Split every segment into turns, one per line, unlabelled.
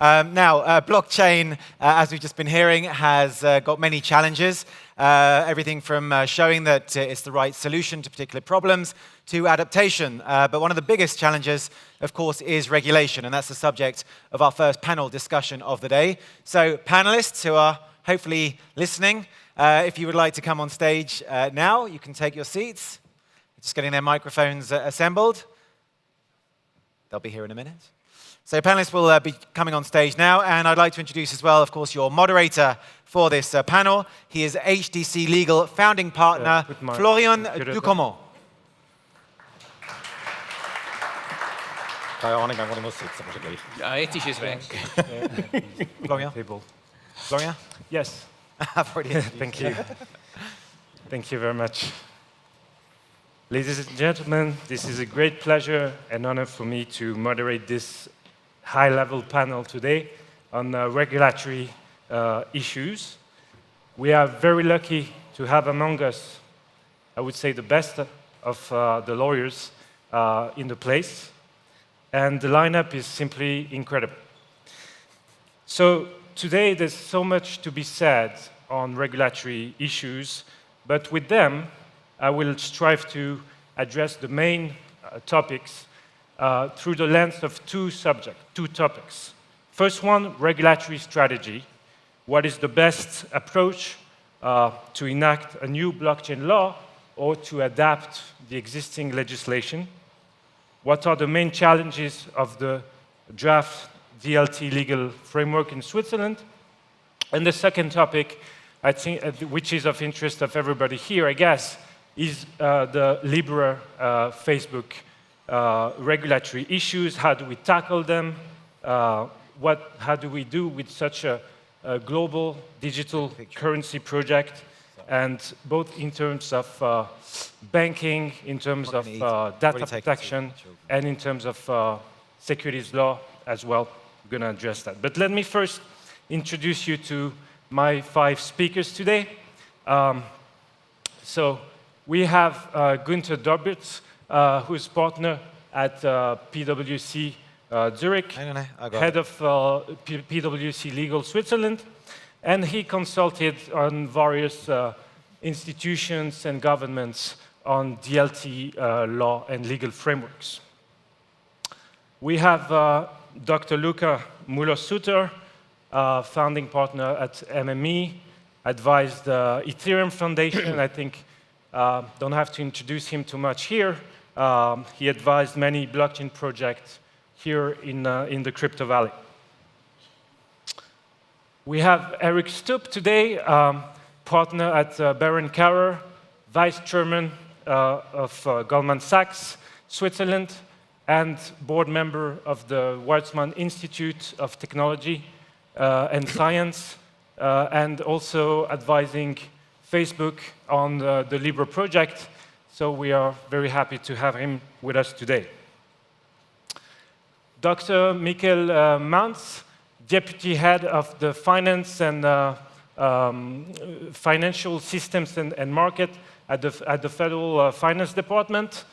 Blockchain, as we've just been hearing, has got many challenges. Everything from showing that it's the right solution to particular problems to adaptation. But one of the biggest challenges, of course, is regulation, and that's the subject of our first panel discussion of the day. So panelists who are hopefully listening, if you would like to come on stage now, you can take your seats. Just getting their microphones assembled. They'll be here in a minute. So panelists will be coming on stage now, and I'd like to introduce as well, of course, your moderator for this panel. He is HDC Legal founding partner, Florian Ducomont.
Keine Ahnung, wo ich muss sitzen, aber gleich.
Ja, jetzt ist es weg.
Florian? Florian?
Yes.
I've already introduced
Thank you. Thank you very much. Ladies and gentlemen, this is a great pleasure and honor for me to moderate this high-level panel today on regulatory issues. We are very lucky to have among us, I would say, the best of the lawyers in the place, and the lineup is simply incredible. So today, there's so much to be said on regulatory issues, but with them, I will strive to address the main topics through the lens of two topics. First one, regulatory strategy. What is the best approach to enact a new blockchain law or to adapt the existing legislation? What are the main challenges of the draft DLT legal framework in Switzerland? And the second topic, I think, which is of interest of everybody here, I guess, is the Libra Facebook regulatory issues. How do we tackle them? How do we do with such a global digital currency project? And both in terms of banking, in terms of data protection, and in terms of securities law as well. We're going to address that. But let me first introduce you to my 5 speakers today. So we have Günther Dobritz, who's partner at PwC Zurich, head of PwC Legal Switzerland, and he consulted on various institutions and governments on DLT law and legal frameworks. We have Dr. Luca Müller-Sutter, founding partner at MME, advised the Ethereum Foundation. I think don't have to introduce him too much here. He advised many blockchain projects here in the Crypto Valley. We have Eric Stubb today, partner at Baron Carrer, vice chairman of Goldman Sachs, Switzerland, and board member of the Weizmann Institute of Technology and Science, and also advising Facebook on the Libra project. So we are very happy to have him with us today. Dr. Mikkel Mans, deputy head of the finance and financial systems and market at the Federal Finance Department,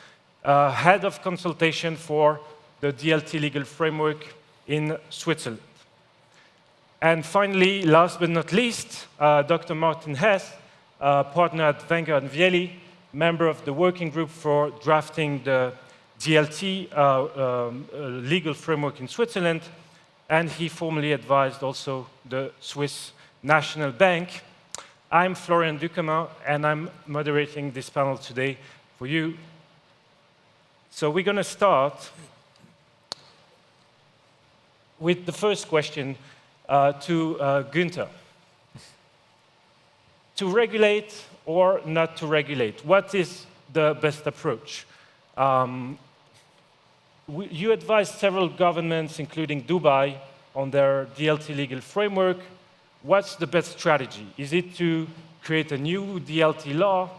head of consultation for the DLT legal framework in Switzerland. And finally, last but not least, Dr. Martin Hess, partner at Wenger & Vieli, member of the working group for drafting the DLT legal framework in Switzerland, and he formerly advised also the Swiss National Bank. I'm Florian Ducomont, and I'm moderating this panel today for you. So we're going to start with the first question to Günther. To regulate or not to regulate, what is the best approach? You advised several governments, including Dubai, on their DLT legal framework. What's the best strategy? Is it to create a new DLT law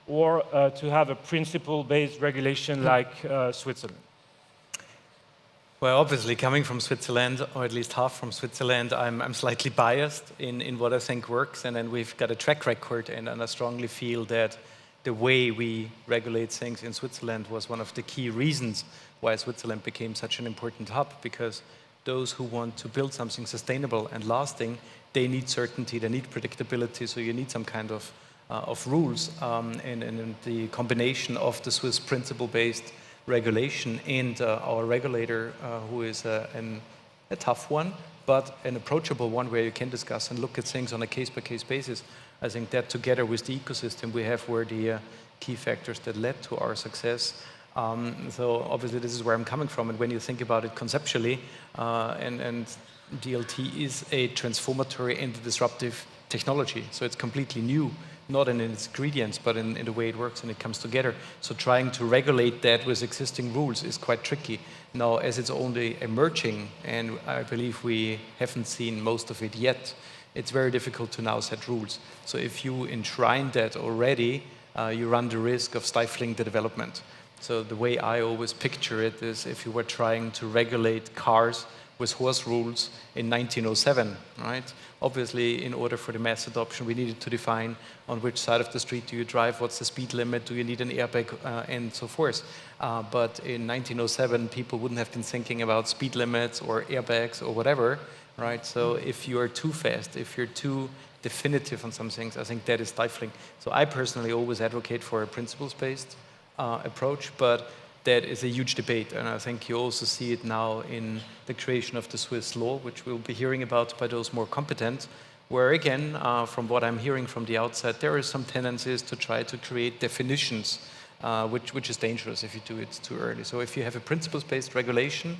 or to have a principle-based regulation like Switzerland?
Well, obviously, coming from Switzerland, or at least half from Switzerland, I'm slightly biased in what I think works, and then we've got a track record, and I strongly feel that the way we regulate things in Switzerland was one of the key reasons why Switzerland became such an important hub, because those who want to build something sustainable and lasting, they need certainty, they need predictability, so you need some kind of rules, and the combination of the Swiss principle-based regulation and our regulator, who is a tough one, but an approachable one where you can discuss and look at things on a case-by-case basis. I think that together with the ecosystem we have were the key factors that led to our success. So obviously this is where I'm coming from, and when you think about it conceptually, and DLT is a transformatory and disruptive technology, so it's completely new, not in its ingredients, but in the way it works and it comes together. So trying to regulate that with existing rules is quite tricky. Now, as it's only emerging, and I believe we haven't seen most of it yet, it's very difficult to now set rules. So if you enshrine that already, you run the risk of stifling the development. So the way I always picture it is if you were trying to regulate cars with horse rules in 1907, right? Obviously, in order for the mass adoption, we needed to define on which side of the street do you drive, what's the speed limit, do you need an airbag, and so forth. But in 1907, people wouldn't have been thinking about speed limits or airbags or whatever, right? So if you're too fast, if you're too definitive on some things, I think that is stifling. So I personally always advocate for a principles-based approach, but that is a huge debate, and I think you also see it now in the creation of the Swiss law, which we'll be hearing about by those more competent, where again, from what I'm hearing from the outside, there are some tendencies to try to create definitions, which is dangerous if you do it too early. So if you have a principles-based regulation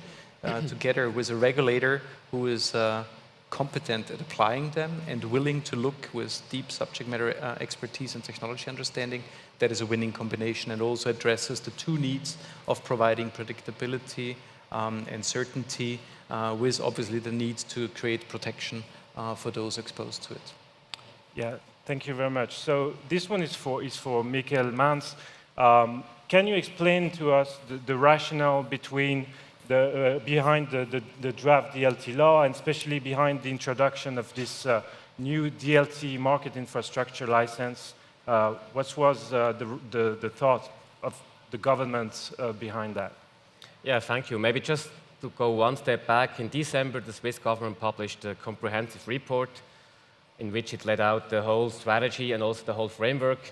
together with a regulator who is competent at applying them and willing to look with deep subject matter expertise and technology understanding, that is a winning combination, and also addresses the two needs of providing predictability and certainty with obviously the need to create protection for those exposed to it.
Yeah, thank you very much. So this one is for Michael Mans. Can you explain to us the rationale between behind the draft DLT law, and especially behind the introduction of this new DLT market infrastructure license? What was the thought of the government behind that?
Yeah, thank you. Maybe just to go one step back, in December, the Swiss government published a comprehensive report in which it laid out the whole strategy and also the whole framework.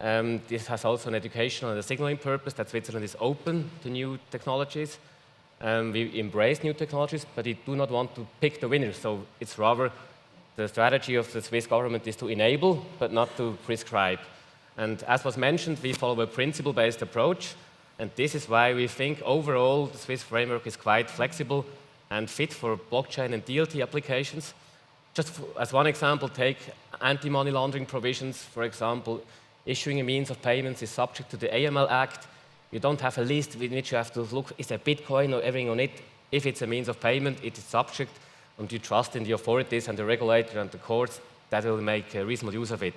This has also an educational and a signaling purpose that Switzerland is open to new technologies. We embrace new technologies, but we do not want to pick the winners. So it's rather the strategy of the Swiss government is to enable, but not to prescribe. And as was mentioned, we follow a principle-based approach. And this is why we think overall the Swiss framework is quite flexible and fit for blockchain and DLT applications. Just as one example, take anti-money laundering provisions. For example, issuing a means of payments is subject to the AML Act. You don't have a list in which you have to look, is there Bitcoin or everything on it? If it's a means of payment, it is subject, and you trust in the authorities and the regulator and the courts that will make a reasonable use of it.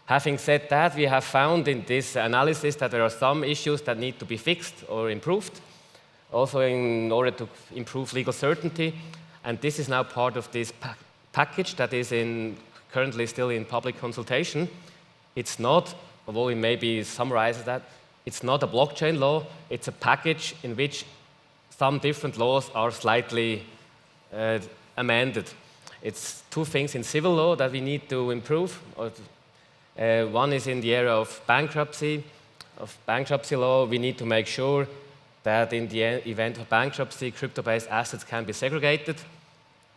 Having said that, we have found in this analysis that there are some issues that need to be fixed or improved, also in order to improve legal certainty. And this is now part of this package that is currently still in public consultation. It's not, although we maybe summarize that, it's not a blockchain law, it's a package in which some different laws are slightly amended. It's two things in civil law that we need to improve. One is in the area of bankruptcy law. We need to make sure that in the event of bankruptcy, crypto-based assets can be segregated.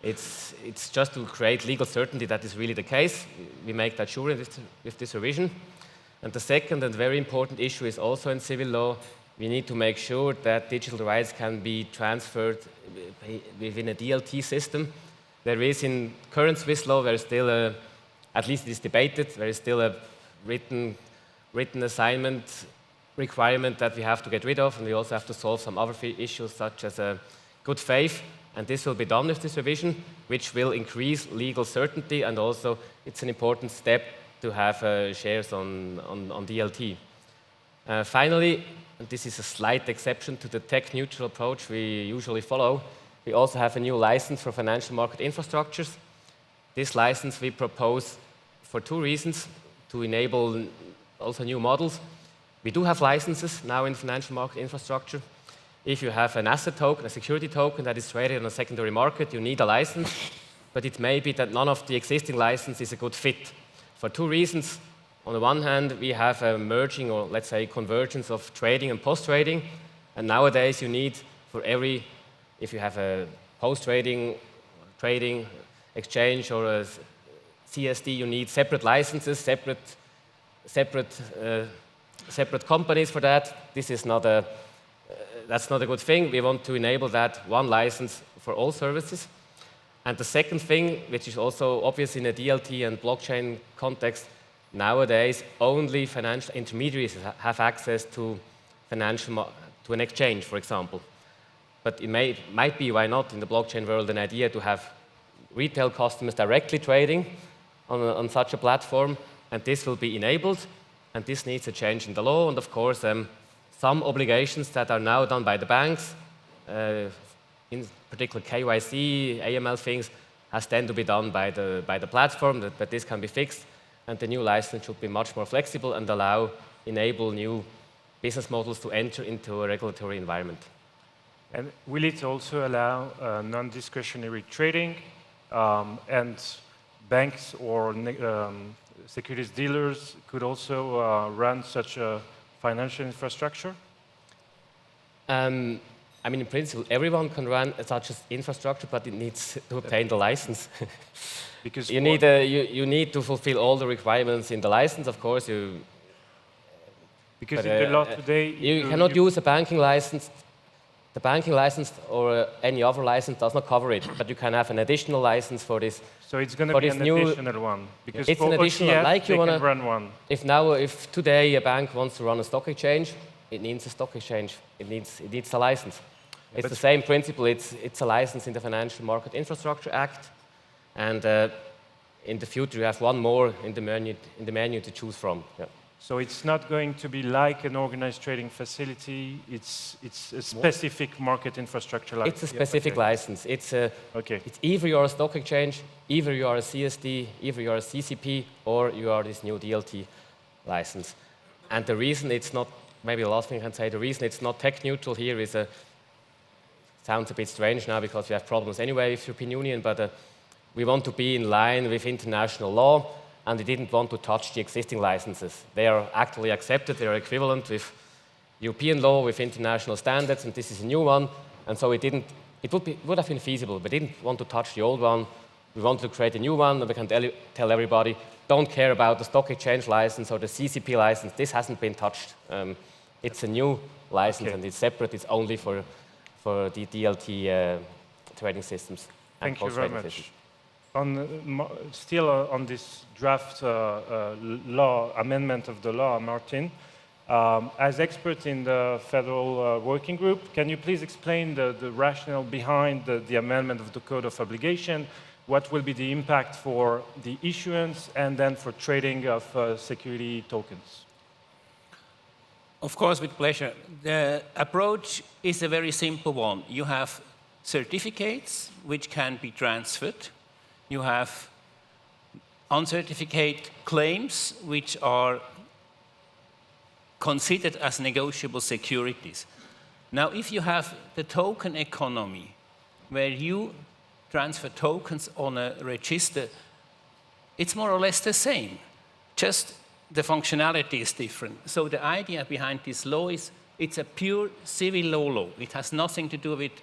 It's just to create legal certainty that is really the case. We make that sure with this revision. And the second and very important issue is also in civil law. We need to make sure that digital rights can be transferred within a DLT system. There is in current Swiss law, there is still at least it is debated, there is still a written assignment requirement that we have to get rid of, and we also have to solve some other issues such as good faith, and this will be done with this revision, which will increase legal certainty, and also it's an important step to have shares on DLT. Finally, and this is a slight exception to the tech-neutral approach we usually follow, we also have a new license for financial market infrastructures. This license we propose for two reasons: to enable also new models. We do have licenses now in financial market infrastructure. If you have an asset token, a security token that is traded on a secondary market, you need a license, but it may be that none of the existing license is a good fit. For two reasons. On the one hand, we have a merging, or let's say convergence of trading and post-trading, and nowadays you need for every, if you have a post-trading, trading, exchange, or a CSD, you need separate licenses, separate companies for that. This is not a that's not a good thing. We want to enable that one license for all services. And the second thing, which is also obvious in a DLT and blockchain context, nowadays only financial intermediaries have access to to an exchange, for example. But it might be, why not, in the blockchain world, an idea to have retail customers directly trading on such a platform, and this will be enabled, and this needs a change in the law, and of course, some obligations that are now done by the banks, in particular KYC, AML things, has then to be done by the platform, but this can be fixed, and the new license should be much more flexible and enable new business models to enter into a regulatory environment.
And will it also allow non-discretionary trading, and banks or securities dealers could also run such a financial infrastructure?
I mean, in principle, everyone can run such an infrastructure, but it needs to obtain the license.
Because
you need to fulfill all the requirements in the license, of course.
Because in the law today,
you cannot use a banking license. The banking license or any other license does not cover it, but you can have an additional license for this.
So it's going to be an additional one, because
it's an additional,
OTF,
like you
want to
run
one.
If today a bank wants to run a stock exchange, it needs a stock exchange. It needs a license. It's the same principle. It's a license in the Financial Market Infrastructure Act, and in the future you have one more in the menu to choose from. Yeah.
So it's not going to be like an organized trading facility. It's a specific market infrastructure license.
It's a specific license. It's either you're a stock exchange, either you are a CSD, either you are a CCP, or you are this new DLT license. And the reason it's not, maybe the last thing I can say, the reason it's not tech neutral here is sounds a bit strange now because we have problems anyway with the European Union, but we want to be in line with international law, and we didn't want to touch the existing licenses. They are actually accepted, they are equivalent with European law, with international standards, and this is a new one, and so it would have been feasible. We didn't want to touch the old one. We wanted to create a new one, and we can tell everybody, don't care about the stock exchange license or the CCP license. This hasn't been touched. It's a new license, and it's separate. It's only for the DLT trading systems.
Thank you very much. Systems. Still on this draft law, amendment of the law, Martin, as expert in the federal working group, can you please explain the rationale behind the amendment of the Code of Obligation? What will be the impact for the issuance and then for trading of security tokens?
Of course, with pleasure. The approach is a very simple one. You have certificates which can be transferred. You have uncertificated claims which are considered as negotiable securities. Now, if you have the token economy, where you transfer tokens on a register, it's more or less the same, just the functionality is different. So the idea behind this law is it's a pure civil law. It has nothing to do with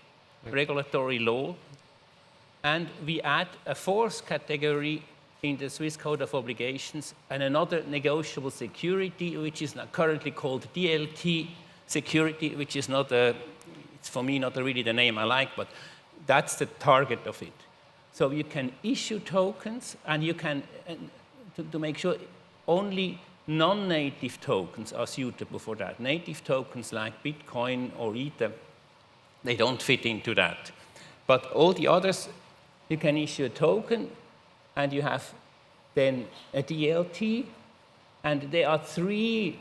regulatory law. And we add a fourth category in the Swiss Code of Obligations and another negotiable security, which is currently called DLT security, which is not it's for me not really the name I like, but that's the target of it. So you can issue tokens, and you can, to make sure only non-native tokens are suitable for that. Native tokens like Bitcoin or Ether, they don't fit into that. But all the others, you can issue a token, and you have then a DLT, and there are three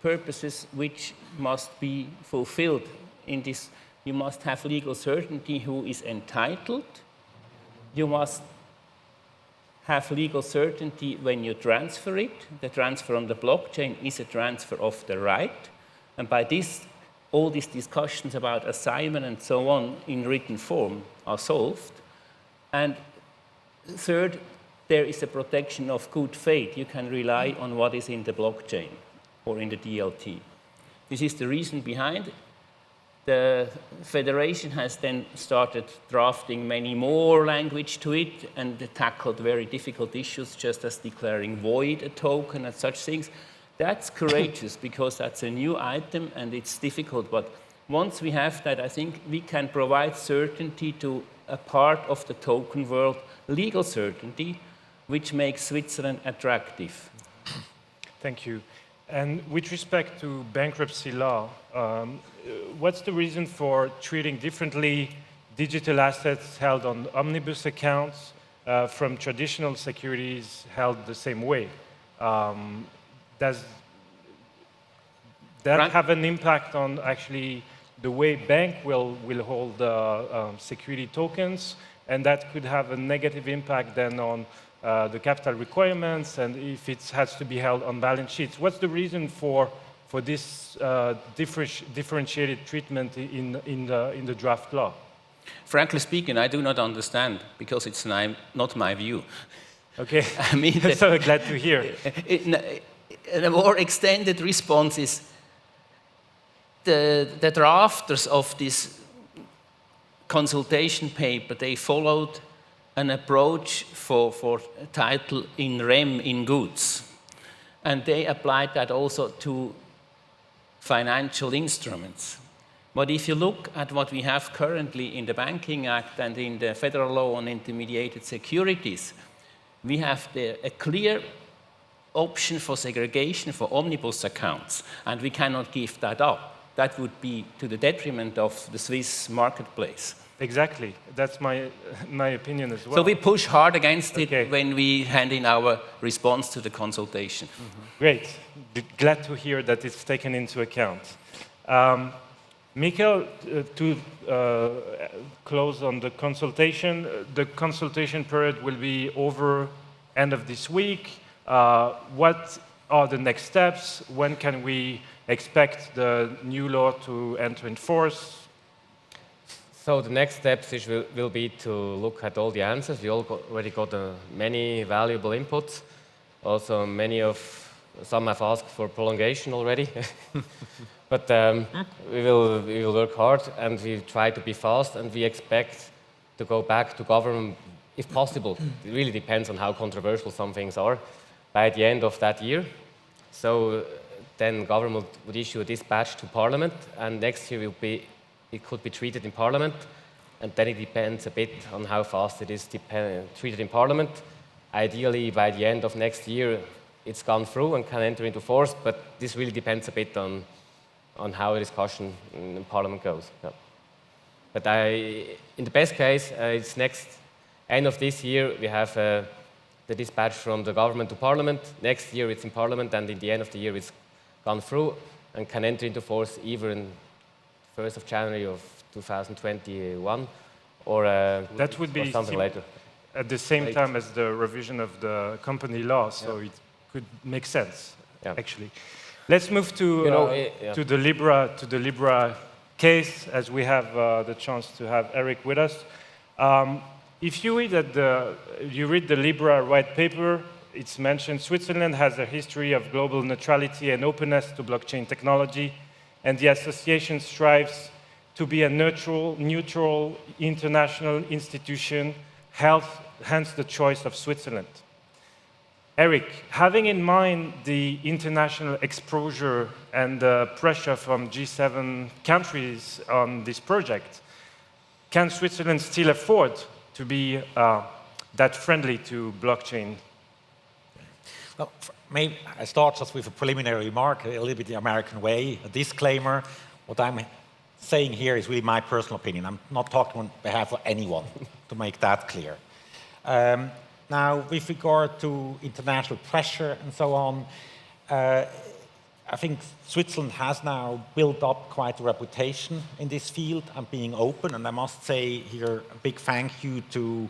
purposes which must be fulfilled in this. You must have legal certainty who is entitled. You must have legal certainty when you transfer it. The transfer on the blockchain is a transfer of the right, and by this all these discussions about assignment and so on in written form are solved. And third, there is a protection of good faith. You can rely on what is in the blockchain or in the DLT. This is the reason behind. The federation has then started drafting many more language to it and tackled very difficult issues, just as declaring void a token and such things. That's courageous because that's a new item and it's difficult. But once we have that, I think we can provide certainty to a part of the token world, legal certainty, which makes Switzerland attractive.
Thank you. And with respect to bankruptcy law, what's the reason for treating differently digital assets held on omnibus accounts from traditional securities held the same way? Does that have an impact on actually the way bank will hold security tokens? And that could have a negative impact then on the capital requirements and if it has to be held on balance sheets. What's the reason for this differentiated treatment in the draft law?
Frankly speaking, I do not understand because it's not my view.
Okay,
I mean,
so glad to hear.
A more extended response is the drafters of this consultation paper, they followed an approach for title in rem, in goods. And they applied that also to financial instruments. But if you look at what we have currently in the Banking Act and in the Federal Law on Intermediated Securities, we have a clear option for segregation for omnibus accounts, and we cannot give that up. That would be to the detriment of the Swiss marketplace.
Exactly. That's my opinion as well.
So we push hard against it when we hand in our response to the consultation.
Mm-hmm. Great. Glad to hear that it's taken into account. Michael, to close on the consultation period will be over end of this week. What are the next steps? When can we expect the new law to enter in force?
So the next steps will be to look at all the answers. We already got many valuable inputs. Also, some have asked for prolongation already. But we will work hard and we try to be fast and we expect to go back to government, if possible. It really depends on how controversial some things are, by the end of that year. So then government would issue a dispatch to Parliament and next year it could be treated in Parliament, and then it depends a bit on how fast it is treated in Parliament. Ideally, by the end of next year, it's gone through and can enter into force, but this really depends a bit on how the discussion in Parliament goes. Yeah. But in the best case, it's end of this year, we have the dispatch from the government to Parliament. Next year, it's in Parliament, and in the end of the year, it's gone through and can enter into force either in 1st of January of 2021 or
that would be
something later.
At the same time as the revision of the company law, so it could make sense, actually. Let's move to the Libra case, as we have the chance to have Eric with us. If you read the Libra white paper, it's mentioned Switzerland has a history of global neutrality and openness to blockchain technology, and the association strives to be a neutral international institution, hence the choice of Switzerland. Eric, having in mind the international exposure and the pressure from G7 countries on this project, can Switzerland still afford to be that friendly to blockchain?
Well, maybe I start just with a preliminary remark, a little bit the American way, a disclaimer. What I'm saying here is really my personal opinion. I'm not talking on behalf of anyone, to make that clear. Now, with regard to international pressure and so on, I think Switzerland has now built up quite a reputation in this field and being open, and I must say here a big thank you to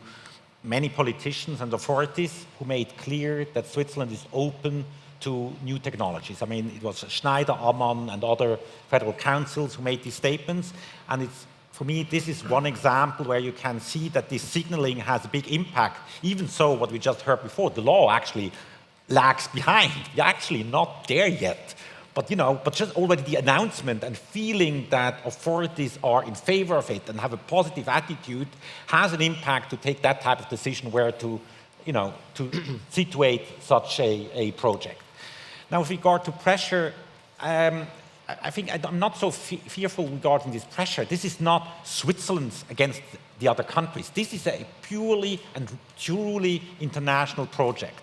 many politicians and authorities who made clear that Switzerland is open to new technologies. I mean, it was Schneider, Ammann, and other federal councils who made these statements. And it's, for me, this is one example where you can see that this signaling has a big impact. Even so, what we just heard before, the law actually lags behind. We're actually not there yet. But, but just already the announcement and feeling that authorities are in favor of it and have a positive attitude has an impact to take that type of decision where to, to situate such a project. Now, with regard to pressure, I think I'm not so fearful regarding this pressure. This is not Switzerland against the other countries. This is a purely and truly international project.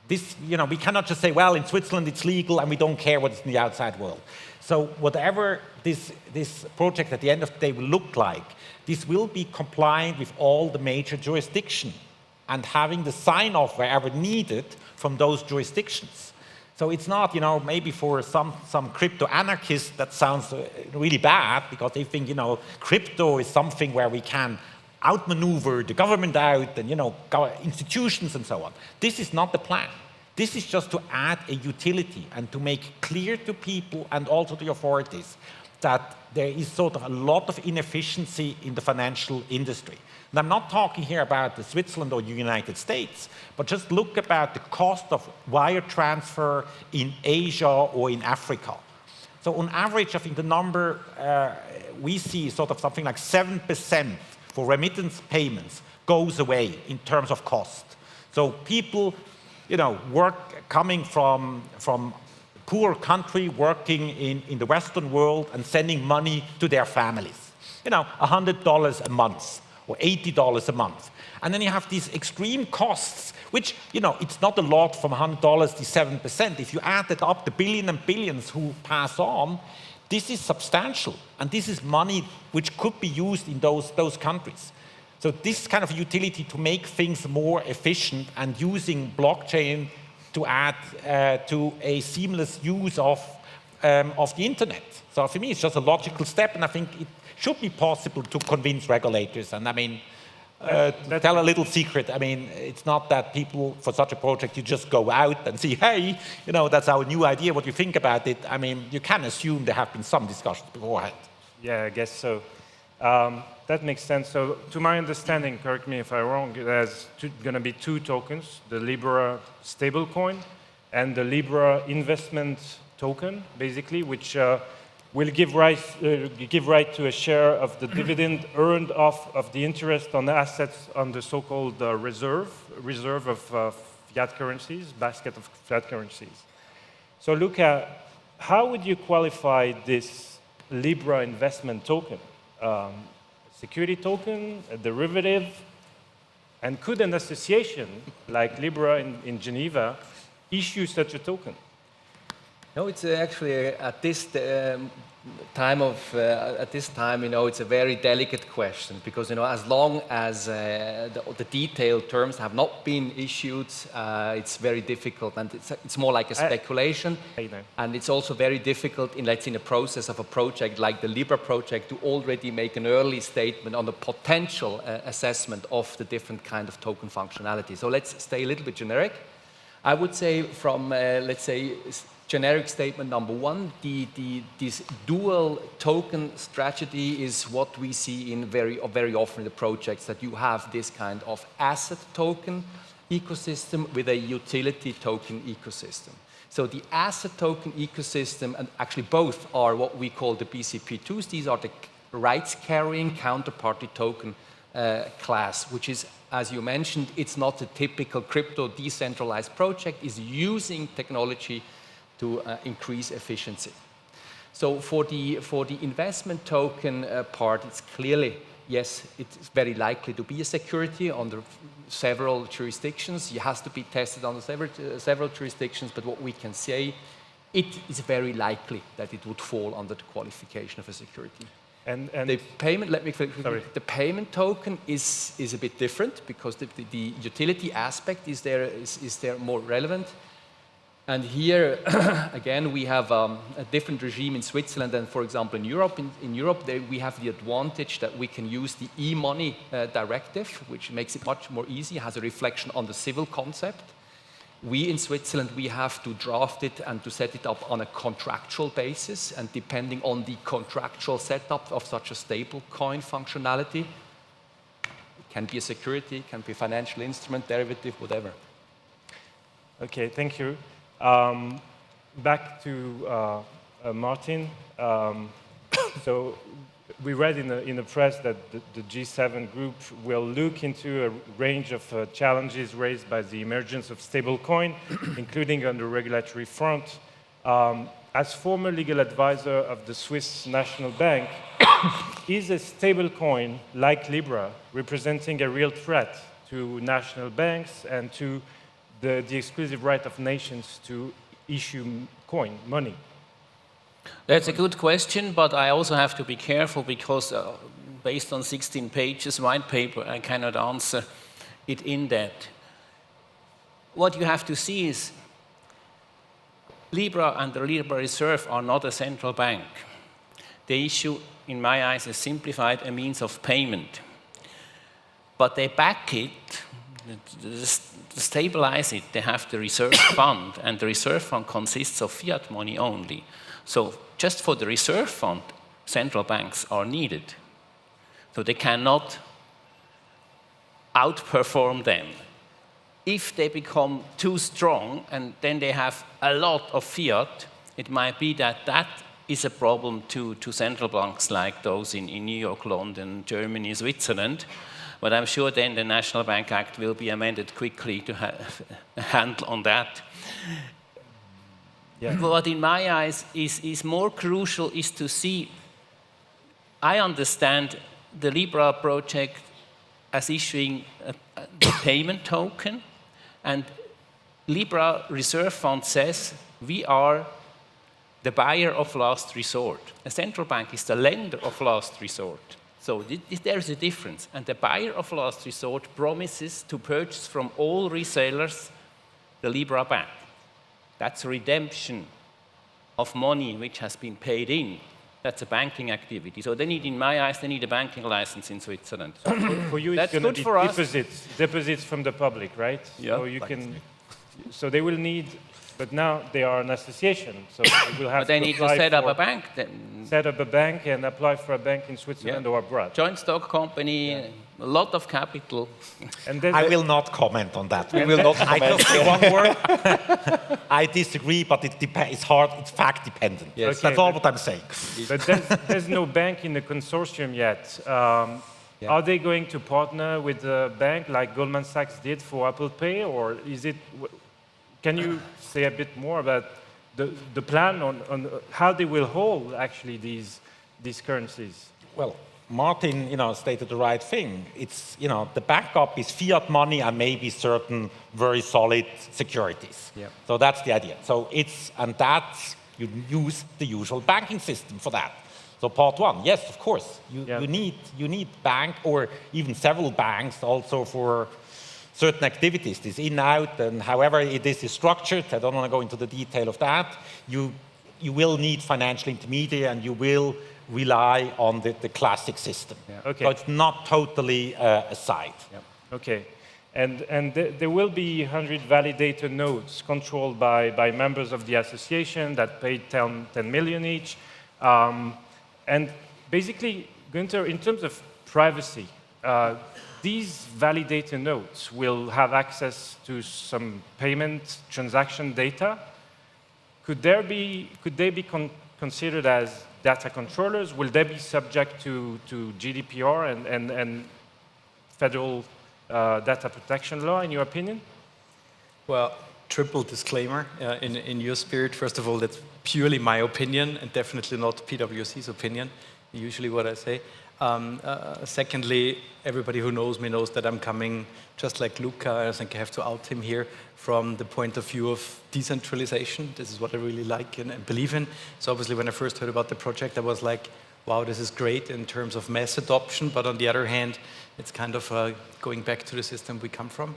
This, we cannot just say, well, in Switzerland it's legal and we don't care what's in the outside world. So whatever this project at the end of the day will look like, this will be compliant with all the major jurisdictions and having the sign-off wherever needed from those jurisdictions. So it's not, maybe for some crypto anarchists that sounds really bad because they think, crypto is something where we can outmaneuver the government out and, institutions and so on. This is not the plan. This is just to add a utility and to make clear to people and also to the authorities that there is sort of a lot of inefficiency in the financial industry. And I'm not talking here about the Switzerland or the United States, but just look about the cost of wire transfer in Asia or in Africa. So on average, I think the number we see is sort of something like 7% for remittance payments goes away in terms of cost. So people, coming from poor country, working in the Western world and sending money to their families. $100 a month or $80 a month. And then you have these extreme costs, which, it's not a lot from $100 to 7%. If you add that up, the billion and billions who pass on, this is substantial, and this is money which could be used in those countries. So this kind of utility to make things more efficient and using blockchain to add to a seamless use of the internet. So for me, it's just a logical step, and I think it should be possible to convince regulators. And I mean, tell a little secret. I mean, it's not that people, for such a project, you just go out and say, hey, that's our new idea, what you think about it. I mean, you can assume there have been some discussions beforehand.
Yeah, I guess so. That makes sense. So to my understanding, correct me if I'm wrong, there's going to be two tokens, the Libra stablecoin and the Libra investment token, basically, which will give right to a share of the dividend earned off of the interest on the assets on the so-called reserve of fiat currencies, basket of fiat currencies. So Luca, how would you qualify this Libra investment token? Security token, a derivative, and could an association like Libra in Geneva issue such a token?
No, it's actually at this time, it's a very delicate question because, as long as the detailed terms have not been issued, it's very difficult, and it's more like a speculation. And it's also very difficult in a process of a project like the Libra project to already make an early statement on the potential assessment of the different kind of token functionality. So let's stay a little bit generic. I would say from, generic statement number one, this dual token strategy is what we see in very often in the projects, that you have this kind of asset token ecosystem with a utility token ecosystem. So the asset token ecosystem, and actually both are what we call the BCP2s. These are the rights-carrying counterparty token class, which is, as you mentioned, it's not a typical crypto decentralized project. It's using technology to increase efficiency. So for the investment token part, it's clearly, yes, it's very likely to be a security under several jurisdictions. It has to be tested under several jurisdictions, but what we can say, it is very likely that it would fall under the qualification of a security.
And
the payment, the payment token is a bit different because the utility aspect is there more relevant. And here, again, we have a different regime in Switzerland than, for example, in Europe. In Europe, we have the advantage that we can use the e-money directive, which makes it much more easy, has a reflection on the civil concept. We in Switzerland, we have to draft it and to set it up on a contractual basis, and depending on the contractual setup of such a stable coin functionality, it can be a security, it can be a financial instrument, derivative, whatever.
Okay, thank you. Back to Martin. So we read in the press that the G7 group will look into a range of challenges raised by the emergence of stablecoin, including on the regulatory front. As former legal advisor of the Swiss National Bank, is a stablecoin like Libra representing a real threat to national banks and to the exclusive right of nations to issue money?
That's a good question, but I also have to be careful because based on 16 pages white paper, I cannot answer it in that. What you have to see is Libra and the Libra Reserve are not a central bank. They issue, in my eyes, a means of payment. But they back it, to stabilize it, they have the reserve fund, and the reserve fund consists of fiat money only. So just for the reserve fund, central banks are needed. So they cannot outperform them. If they become too strong and then they have a lot of fiat, it might be that that is a problem to central banks like those in New York, London, Germany, Switzerland. But I'm sure then the National Bank Act will be amended quickly to have a handle on that. Yeah. What in my eyes is more crucial is to see, I understand the Libra project as issuing a payment token, and Libra Reserve Fund says we are the buyer of last resort. A central bank is the lender of last resort. So there's a difference. And the buyer of last resort promises to purchase from all resellers the Libra bank. That's redemption of money which has been paid in. That's a banking activity. So they need, in my eyes, they need a banking license in Switzerland. So
for you, it's going to be deposits from the public, right?
Yeah.
So you can. So they will need. But now they are an association, so they will have
they need to set up a bank.
Set up a bank and apply for a bank in Switzerland or abroad.
Joint stock company, a lot of capital.
And I will not comment on that. We will not comment. I just say one word. I disagree, but it's hard. It's fact dependent. Yes. Okay, that's all what I'm saying.
But there's no bank in the consortium yet. Are they going to partner with a bank like Goldman Sachs did for Apple Pay, or is it? Can you say a bit more about the plan on how they will hold actually these currencies?
Well, Martin, stated the right thing. It's the backup is fiat money and maybe certain very solid securities. Yeah. So that's the idea. So you use the usual banking system for that. So part one, yes, of course, you need bank or even several banks also for certain activities, this in, out, and however it is structured. I don't want to go into the detail of that. You will need financial intermediary, and you will rely on the classic system. Yeah. Okay. So it's not totally aside.
Yeah. Okay. And there will be 100 validator nodes controlled by members of the association that paid 10 million each. And basically, Günther, in terms of privacy, these validator nodes will have access to some payment transaction data. Could they be considered as data controllers? Will they be subject to GDPR and federal data protection law, in your opinion?
Well, triple disclaimer in your spirit. First of all, that's purely my opinion and definitely not PwC's opinion, usually what I say. Secondly, everybody who knows me knows that I'm coming, just like Luca, I think I have to out him here, from the point of view of decentralization. This is what I really like and believe in. So obviously when I first heard about the project, I was like, wow, this is great in terms of mass adoption, but on the other hand, it's kind of going back to the system we come from.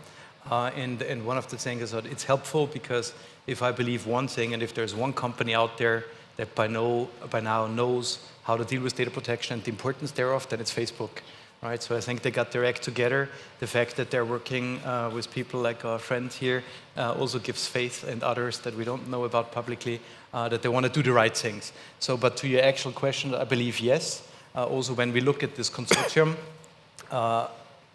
And one of the things is that it's helpful because if I believe one thing, and if there's one company out there that by now knows how to deal with data protection and the importance thereof, then it's Facebook. right? So I think they got their act together. The fact that they're working with people like our friend here also gives faith and others that we don't know about publicly that they want to do the right things. So, but to your actual question, I believe yes. Also, when we look at this consortium,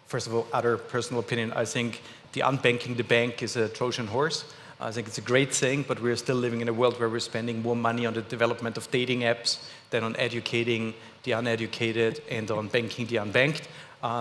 first of all, other personal opinion, I think the unbanking the bank is a Trojan horse. I think it's a great thing, but we're still living in a world where we're spending more money on the development of dating apps than on educating the uneducated and on banking the unbanked.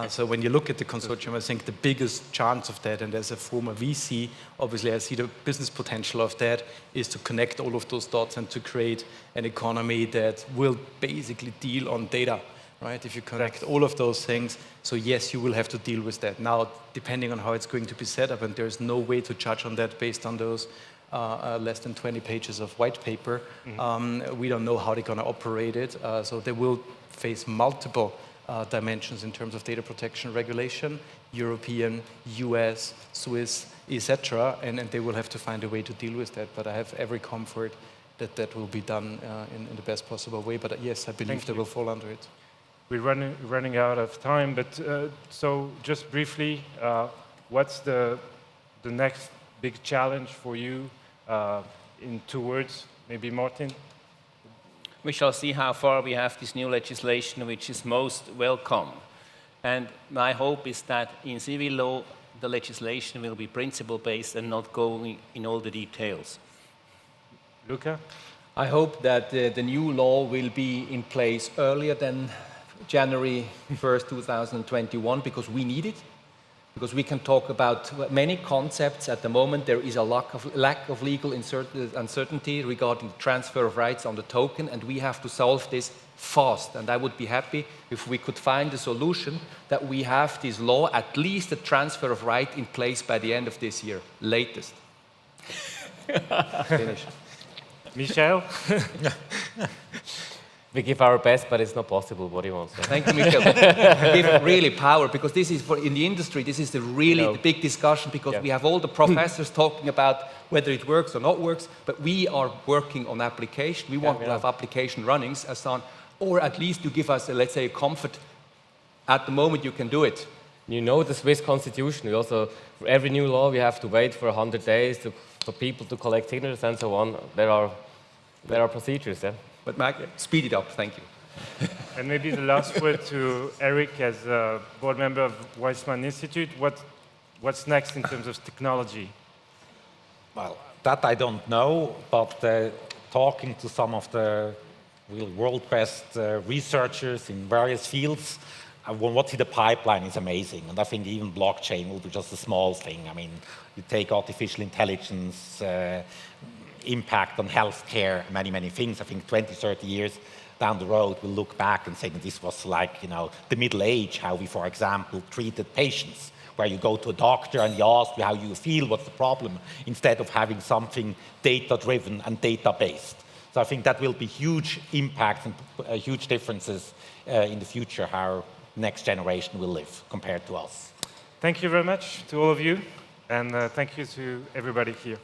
So when you look at the consortium, I think the biggest chance of that, and as a former VC, obviously I see the business potential of that, is to connect all of those dots and to create an economy that will basically deal on data. Right? If you connect all of those things, so yes, you will have to deal with that. Now, depending on how it's going to be set up, and there's no way to judge on that based on those less than 20 pages of white paper, we don't know how they're going to operate it. So they will face multiple dimensions in terms of data protection regulation, European, US, Swiss, etc., and they will have to find a way to deal with that. But I have every comfort that that will be done in the best possible way. But yes, I believe they will fall under it.
We're running out of time, but so just briefly, what's the next big challenge for you in 2 words? Maybe Martin?
We shall see how far we have this new legislation, which is most welcome. And my hope is that in civil law, the legislation will be principle-based and not going in all the details.
Luca?
I hope that the new law will be in place earlier than January 1st, 2021, because we need it. Because we can talk about many concepts. At the moment, there is a lack of legal uncertainty regarding the transfer of rights on the token, and we have to solve this fast. And I would be happy if we could find a solution that we have this law, at least a transfer of right in place by the end of this year, latest. Finish.
Michel?
We give our best, but it's not possible. What do you want?
Thank you, Michael. Give really power, because this is in the industry. This is the big discussion, because we have all the professors talking about whether it works or not works. But we are working on application. We want to have application runnings, or at least you give us, let's say, a comfort. At the moment, you can do it.
You know the Swiss constitution. We also, for every new law, we have to wait for 100 days for people to collect signatures and so on. There are procedures. Yeah?
But Mag, speed it up, thank you.
And maybe the last word to Eric as a board member of Weizmann Institute. What's next in terms of technology?
Well, that I don't know, but talking to some of the world best researchers in various fields, what's in the pipeline is amazing. And I think even blockchain will be just a small thing. I mean, you take artificial intelligence, impact on healthcare, many things. I think 20, 30 years down the road, we'll look back and say that this was like, the Middle Age, how we, for example, treated patients, where you go to a doctor and you ask how you feel, what's the problem, instead of having something data-driven and data-based. So I think that will be huge impacts and huge differences in the future, how next generation will live compared to us.
Thank you very much to all of you, and thank you to everybody here.